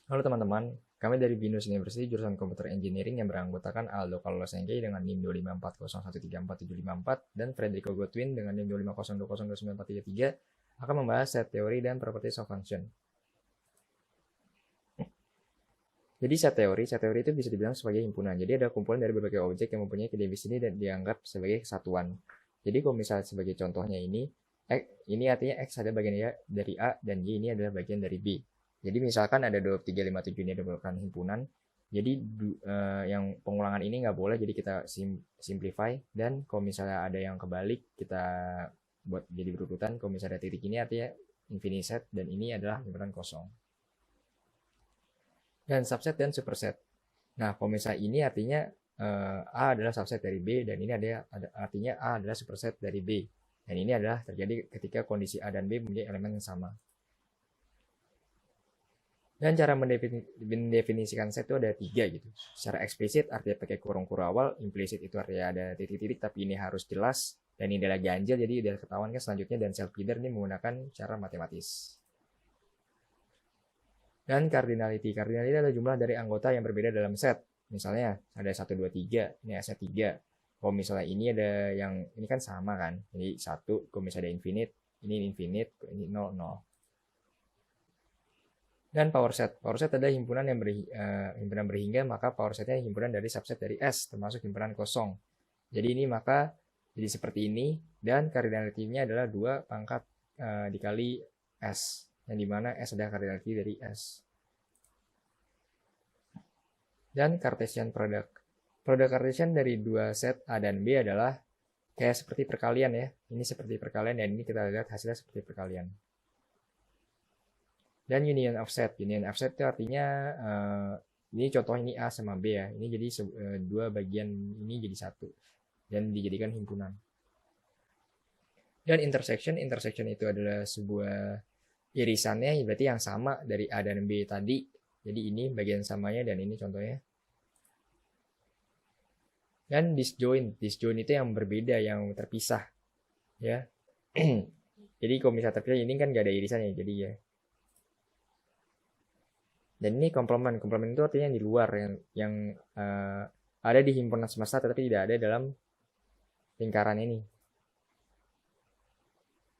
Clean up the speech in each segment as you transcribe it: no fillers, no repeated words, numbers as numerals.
Halo teman-teman, kami dari Binus University jurusan Computer Engineering yang beranggotakan Aldo Carlos Sengkei dengan NIM 25401344754 dan Federico Godwin dengan NIM 250202943 akan membahas set teori dan properties of function. Jadi set teori itu bisa dibilang sebagai himpunan. Jadi ada kumpulan dari berbagai objek yang mempunyai definisi dan dianggap sebagai kesatuan. Jadi kalau misalnya sebagai contohnya ini artinya X ada bagian dari A dan Y ini adalah bagian dari B. Jadi misalkan ada 2357 ini ada merupakan himpunan. Jadi yang pengulangan ini nggak boleh, jadi kita simplify. Dan kalau misalnya ada yang kebalik, kita buat jadi berurutan. Kalau misalnya ada titik ini artinya infinite set dan ini adalah himpunan kosong. Dan subset dan superset. Nah, kalau misalnya ini artinya A adalah subset dari B dan ini artinya A adalah superset dari B. Dan ini adalah terjadi ketika kondisi A dan B mempunyai elemen yang sama. Dan cara mendefinisikan set itu ada 3 gitu. Secara eksplisit artinya pakai kurung-kurung awal, implisit itu artinya ada titik-titik tapi ini harus jelas dan ini adalah ganjil jadi udah ketahuan kan selanjutnya, dan self leader ini menggunakan cara matematis. Dan cardinality adalah jumlah dari anggota yang berbeda dalam set. Misalnya ada 1, 2, 3, ini set 3. Kalau misalnya ini ada yang ini kan sama kan, jadi 1, kalau misalnya ada infinite, ini 0, 0. Dan power set adalah himpunan yang himpunan berhingga, maka power setnya himpunan dari subset dari S termasuk himpunan kosong. Jadi ini maka jadi seperti ini, dan cardinality-nya adalah 2 pangkat dikali S, yang dimana S adalah cardinality dari S. Dan Cartesian product Cartesian dari 2 set A dan B adalah kayak seperti perkalian ya. Ini seperti perkalian dan ini kita lihat hasilnya seperti perkalian. Dan union of set itu artinya ini contohnya ini A sama B ya. Ini jadi dua bagian ini jadi satu dan dijadikan himpunan. Dan intersection itu adalah sebuah irisannya, berarti yang sama dari A dan B tadi. Jadi ini bagian samanya dan ini contohnya. Dan disjoint itu yang berbeda, yang terpisah ya. Jadi kalau misalnya terpisah ini kan gak ada irisannya, jadi ya. Dan ini komplement itu artinya yang di luar, yang ada di himpunan semesta tetapi tidak ada dalam lingkaran ini.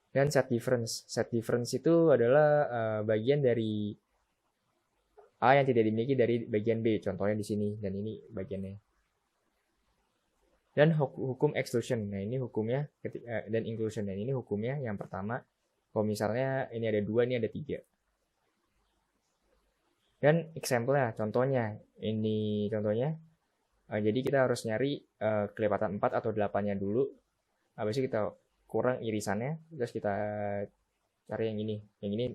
Dan set difference itu adalah bagian dari A yang tidak dimiliki dari bagian B, contohnya di sini, dan ini bagiannya. Dan hukum exclusion, nah ini hukumnya, dan inclusion, dan ini hukumnya yang pertama, kalau misalnya ini ada 2, ini ada 3. Dan example-nya, contohnya, ini contohnya, jadi kita harus nyari kelipatan 4 atau 8-nya dulu, habis itu kita kurang irisannya, terus kita cari yang ini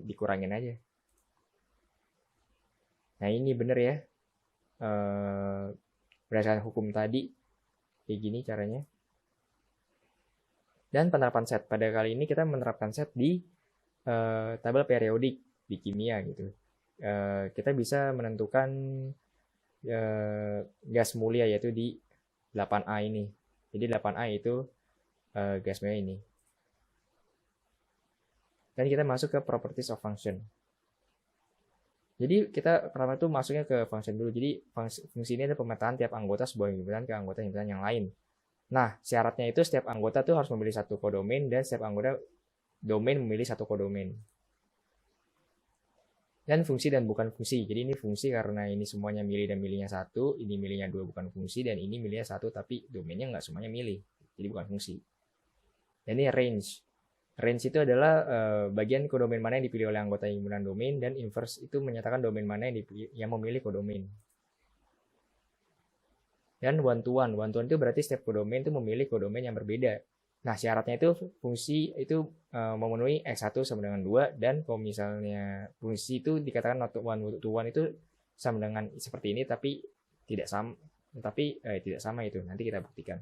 dikurangin aja. Nah ini bener ya, berdasarkan hukum tadi, kayak gini caranya. Dan penerapan set, pada kali ini kita menerapkan set di tabel periodik di kimia gitu. Kita bisa menentukan gas mulia yaitu di 8A ini. Jadi 8A itu gas mulia ini. Dan kita masuk ke properties of function. Jadi kita pertama itu masuknya ke function dulu. Jadi fungsi ini adalah pemetaan tiap anggota sebuah himpunan ke anggota himpunan yang lain. Nah, syaratnya itu setiap anggota tuh harus memilih satu kodomain dan setiap anggota domain memilih satu kodomain. Dan fungsi dan bukan fungsi. Jadi ini fungsi karena ini semuanya milih dan milihnya satu, ini milihnya 2 bukan fungsi, dan ini milihnya satu tapi domainnya nggak semuanya milih. Jadi bukan fungsi. Dan ini range. Range itu adalah bagian kodomain mana yang dipilih oleh anggota himpunan domain, dan inverse itu menyatakan domain mana yang memilih kodomain. Dan one to one itu berarti setiap kodomain itu memilih kodomain yang berbeda. Nah, syaratnya itu fungsi itu memenuhi X1 sama dengan 2, dan kalau misalnya fungsi itu dikatakan not one to one itu sama dengan seperti ini tapi tidak sama itu. Nanti kita buktikan.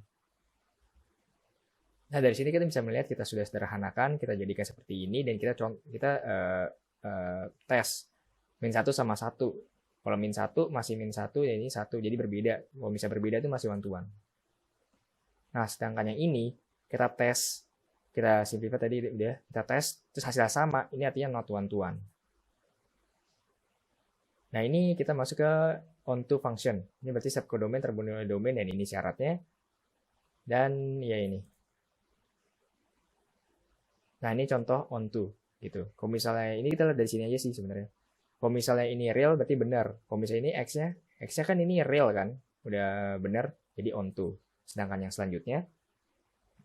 Nah, dari sini kita bisa melihat kita sudah sederhanakan, kita jadikan seperti ini dan kita tes min 1 sama 1. Kalau min 1 masih min 1, ya ini 1, jadi berbeda. Kalau bisa berbeda itu masih one to one. Nah, sedangkan yang ini kita tes, kita simplify tadi udah, kita tes terus hasilnya sama, ini artinya not one to one. Nah, ini kita masuk ke onto function. Ini berarti subcodomain terbunuh oleh domain dan ini syaratnya. Dan ya ini. Nah, ini contoh onto gitu. Kalau misalnya ini kita lihat dari sini aja sih sebenarnya. Kalau misalnya ini real berarti benar. Kalau misalnya ini x-nya kan ini real kan, udah benar, jadi onto. Sedangkan yang selanjutnya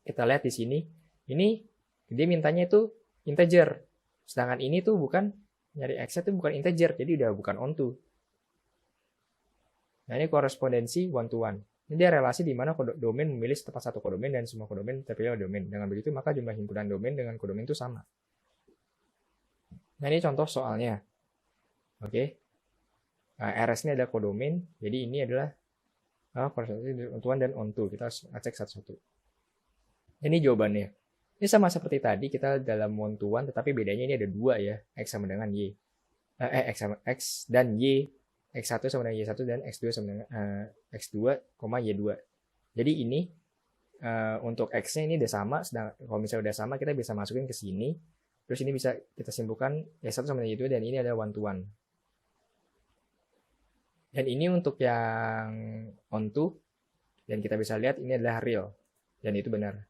kita lihat di sini, ini dia mintanya itu integer. Sedangkan ini tuh bukan nyari x-nya tuh bukan integer, jadi udah bukan onto. Nah, ini korespondensi one to one. Ini dia relasi di mana domain memilih tepat satu kodomain dan semua kodomain terpilih oleh domain. Dengan begitu, maka jumlah himpunan domain dengan kodomain itu sama. Nah, ini contoh soalnya. Oke. Nah, RS ini ada kodomain, jadi ini adalah korespondensi one to one dan onto. Kita harus ngecek satu-satu. Ini jawabannya. Ini sama seperti tadi, kita dalam one to one, tetapi bedanya ini ada dua ya. X sama dengan Y. X sama X dan Y. X1 sama dengan Y1 dan X2 sama dengan X2, Y2. Jadi ini untuk X-nya ini udah sama, kalau misalnya udah sama kita bisa masukin ke sini, terus ini bisa kita simpulkan Y1 sama dengan Y2 dan ini ada one to one. Dan ini untuk yang onto, dan kita bisa lihat ini adalah real, dan itu benar.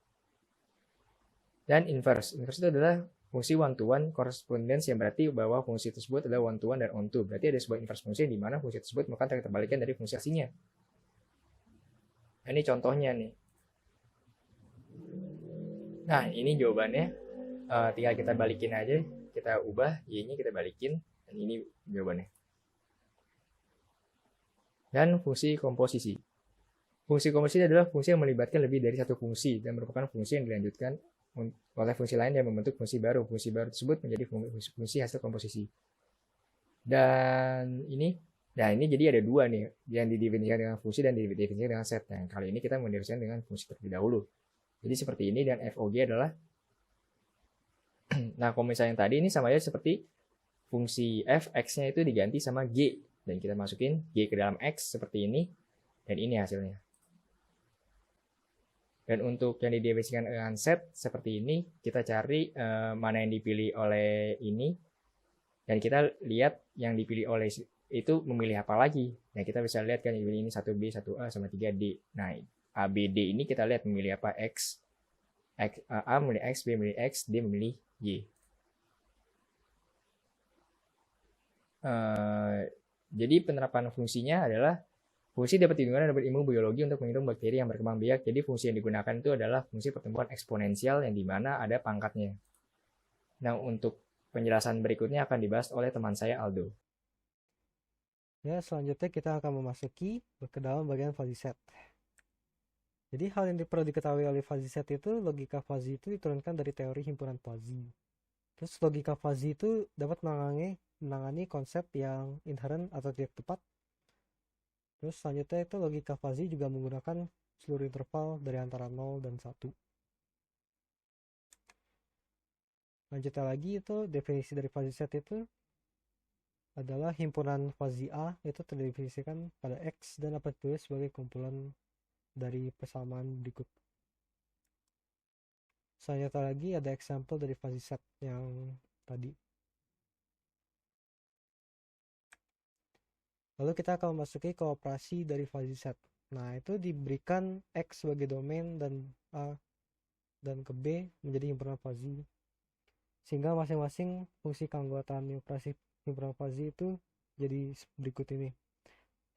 Dan inverse itu adalah fungsi one to one correspondence yang berarti bahwa fungsi tersebut adalah one to one dan onto. Berarti ada sebuah inverse fungsi di mana fungsi tersebut merupakan terbalikan dari fungsi aslinya. Nah, ini contohnya nih. Nah, ini jawabannya. Tinggal kita balikin aja, kita ubah y-nya kita balikin, dan ini jawabannya. Dan fungsi komposisi. Fungsi komposisi adalah fungsi yang melibatkan lebih dari satu fungsi dan merupakan fungsi yang dilanjutkan oleh fungsi lain yang membentuk fungsi baru. Fungsi baru tersebut menjadi fungsi hasil komposisi. Dan ini, nah ini jadi ada dua nih, yang didefinisikan dengan fungsi dan didefinisikan dengan set. Nah, kali ini kita mendefinisikan dengan fungsi terlebih dahulu. Jadi seperti ini, dan FOG adalah, nah kalau misalnya yang tadi ini sama aja seperti fungsi f, x-nya itu diganti sama g, dan kita masukin g ke dalam x seperti ini, dan ini hasilnya. Dan untuk yang didefinisikan dengan set seperti ini, kita cari mana yang dipilih oleh ini, dan kita lihat yang dipilih oleh itu memilih apa lagi. Nah, kita bisa lihat kan ini 1B, 1A, sama 3D. Nah, A, B, D ini kita lihat memilih apa, X, A memilih X, B memilih X, D memilih Y. Jadi penerapan fungsinya adalah fungsi dapat digunakan dalam ilmu biologi untuk menghitung bakteri yang berkembang biak. Jadi fungsi yang digunakan itu adalah fungsi pertumbuhan eksponensial yang dimana ada pangkatnya. Nah, untuk penjelasan berikutnya akan dibahas oleh teman saya Aldo. Ya, selanjutnya kita akan memasuki ke dalam bagian fuzzy set. Jadi hal yang perlu diketahui oleh fuzzy set itu, logika fuzzy itu diturunkan dari teori himpunan fuzzy. Terus logika fuzzy itu dapat menangani konsep yang inherent atau tidak tepat. Terus selanjutnya itu logika fuzzy juga menggunakan seluruh interval dari antara 0 dan 1. Lanjutnya lagi itu definisi dari fuzzy set itu adalah himpunan fuzzy A itu terdefinisikan pada X dan dapat ditulis sebagai kumpulan dari persamaan berikut. Selanjutnya lagi ada example dari fuzzy set yang tadi. Lalu kita akan memasuki ke operasi dari fuzzy set. Nah, itu diberikan X sebagai domain dan A dan ke B menjadi himpunan fuzzy. Sehingga masing-masing fungsi keanggotaan operasi himpunan fuzzy itu jadi berikut ini.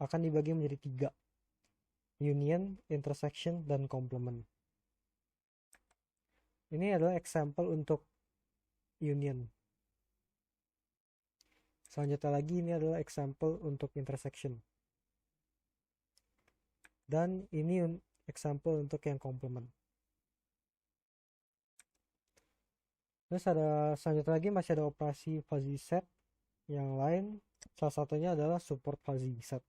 Akan dibagi menjadi 3. Union, intersection, dan complement. Ini adalah example untuk union. Selanjutnya lagi ini adalah example untuk intersection. Dan ini example untuk yang complement. Terus selanjutnya lagi masih ada operasi fuzzy set yang lain. Salah satunya adalah support fuzzy set.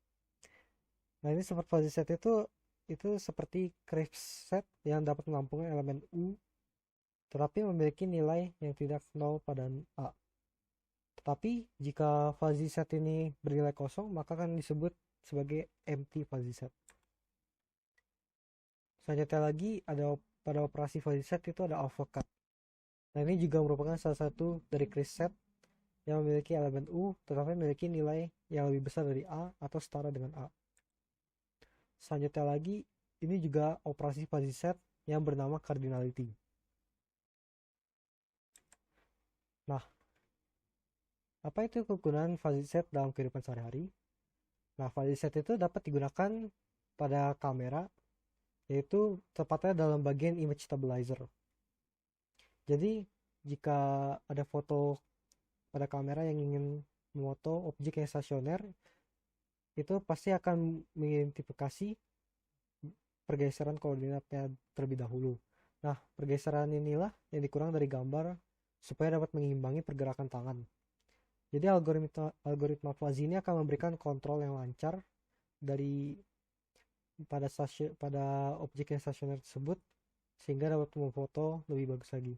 Nah, ini support fuzzy set itu seperti crisp set yang dapat menampung elemen U tetapi memiliki nilai yang tidak nol pada A. Tetapi jika fuzzy set ini bernilai kosong, maka akan disebut sebagai empty fuzzy set. Selanjutnya lagi ada pada operasi fuzzy set itu ada overcut. Nah, ini juga merupakan salah satu dari crisp set yang memiliki elemen U tetapi memiliki nilai yang lebih besar dari A atau setara dengan A. Selanjutnya lagi, ini juga operasi fuzzy set yang bernama cardinality. Nah, apa itu kegunaan fuzzy set dalam kehidupan sehari-hari? Nah, fuzzy set itu dapat digunakan pada kamera, yaitu tepatnya dalam bagian image stabilizer. Jadi, jika ada foto pada kamera yang ingin memoto objek yang stasioner, itu pasti akan mengidentifikasi pergeseran koordinatnya terlebih dahulu. Nah, pergeseran inilah yang dikurang dari gambar supaya dapat mengimbangi pergerakan tangan. Jadi algoritma fuzzy ini akan memberikan kontrol yang lancar dari pada objek yang stasioner tersebut sehingga dapat memfoto lebih bagus lagi.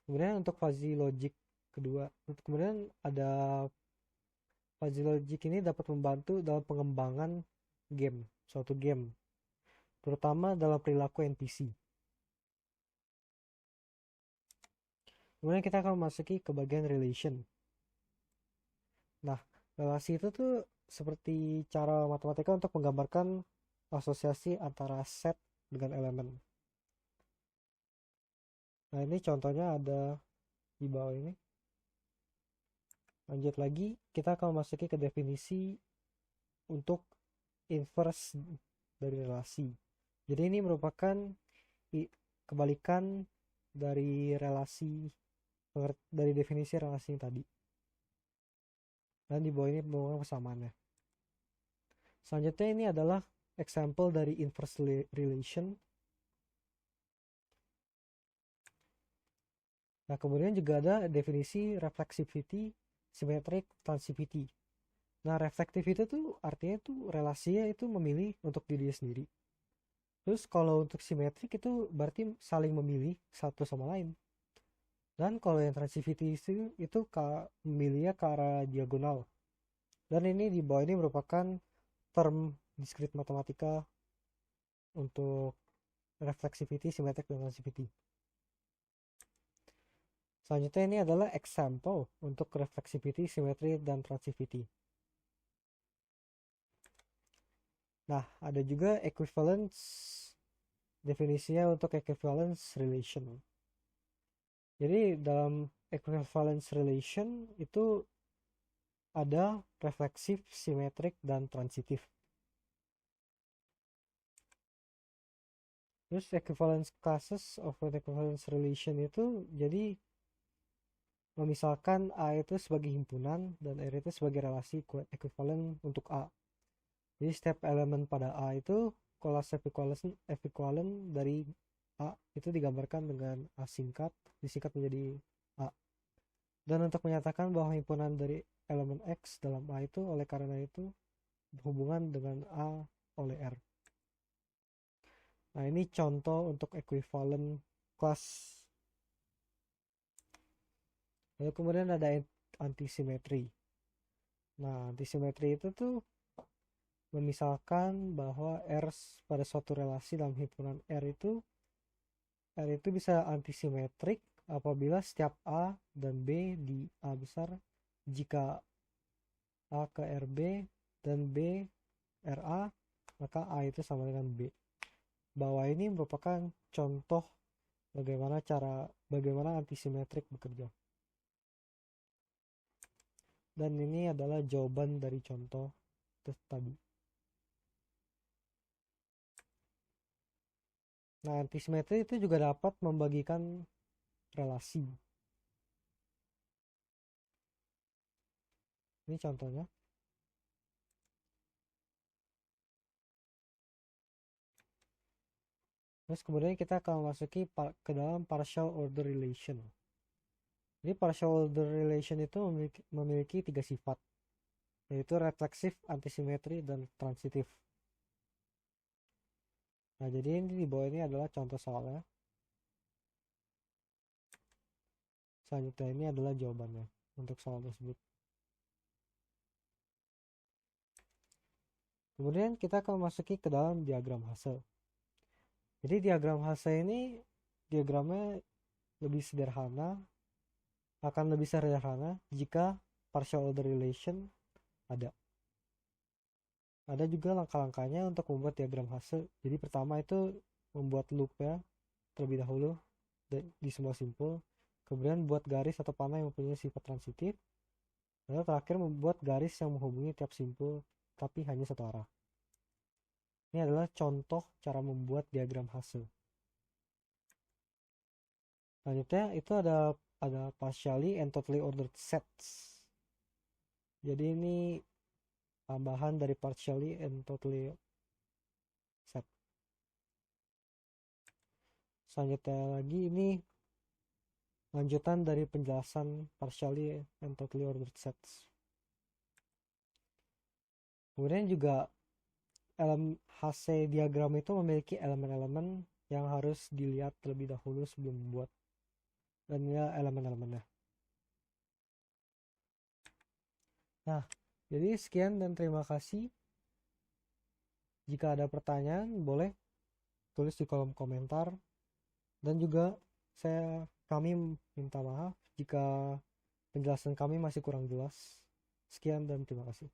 Kemudian untuk fuzzy logic kedua, kemudian ada fuzzy logic ini dapat membantu dalam pengembangan suatu game, terutama dalam perilaku NPC. Kemudian kita akan memasuki ke bagian relation. Nah, relasi itu tuh seperti cara matematika untuk menggambarkan asosiasi antara set dengan elemen. Nah, ini contohnya ada di bawah ini. Lanjut lagi, kita akan memasuki ke definisi untuk inverse dari relasi. Jadi ini merupakan kebalikan dari definisi relasi tadi. Dan di bawah ini merupakan persamaannya. Selanjutnya ini adalah example dari inverse relation. Nah, kemudian juga ada definisi reflexivity, symmetric, transitivity. Nah, reflexivity itu artinya itu relasinya itu memilih untuk diri sendiri. Terus kalau untuk simetrik itu berarti saling memilih satu sama lain. Dan kalau yang transitivity itu memilihnya ke arah diagonal. Dan ini di bawah ini merupakan term discrete matematika untuk reflexivity, symmetric, dan transitivity. Selanjutnya ini adalah example untuk reflexivity, symmetry, dan transitivity. Nah, ada juga equivalence, definisinya untuk equivalence relation. Jadi dalam equivalence relation itu ada refleksif, simetrik, dan transitif. Terus equivalence classes of an equivalence relation itu jadi memisalkan A itu sebagai himpunan dan R itu sebagai relasi equivalent untuk A. Jadi setiap elemen pada A itu kelas equivalent dari A itu digambarkan dengan A singkat, disingkat menjadi A. Dan untuk menyatakan bahwa himpunan dari elemen X dalam A itu oleh karena itu berhubungan dengan A oleh R. Nah, ini contoh untuk equivalent class. Lalu kemudian ada antisimetri. Nah, antisimetri itu tuh memisalkan bahwa R pada suatu relasi dalam himpunan R itu bisa antisimetrik apabila setiap A dan B di A besar jika A ke RB dan B RA maka A itu sama dengan B. Bawah ini merupakan contoh bagaimana antisimetrik bekerja. Dan ini adalah jawaban dari contoh tadi. Nah, antisimetri itu juga dapat membagikan relasi. Ini contohnya. Terus kemudian kita akan masuki ke dalam partial order relation. Jadi partial order relation itu memiliki 3 sifat, yaitu refleksif, antisimetri, dan transitif. Nah, jadi ini di bawah ini adalah contoh soalnya. Selanjutnya ini adalah jawabannya untuk soal tersebut. Kemudian kita akan masuki ke dalam diagram Hasse. Jadi diagram Hasse ini diagramnya akan lebih sederhana jika partial order relation Ada. Ada juga langkah-langkahnya untuk membuat diagram hasil. Jadi pertama itu membuat loop ya terlebih dahulu di sebuah simpul. Kemudian buat garis atau panah yang mempunyai sifat transitif. Lalu terakhir membuat garis yang menghubungi tiap simpul tapi hanya satu arah. Ini adalah contoh cara membuat diagram hasil. Selanjutnya itu ada partially and totally ordered sets. Jadi ini tambahan dari partially and totally set. Selanjutnya lagi ini lanjutan dari penjelasan partially and totally ordered sets. Kemudian juga HC diagram itu memiliki elemen-elemen yang harus dilihat terlebih dahulu sebelum membuat, dan ini elemen-elemennya. Nah, jadi sekian dan terima kasih. Jika ada pertanyaan boleh tulis di kolom komentar, dan juga kami minta maaf jika penjelasan kami masih kurang jelas. Sekian dan terima kasih.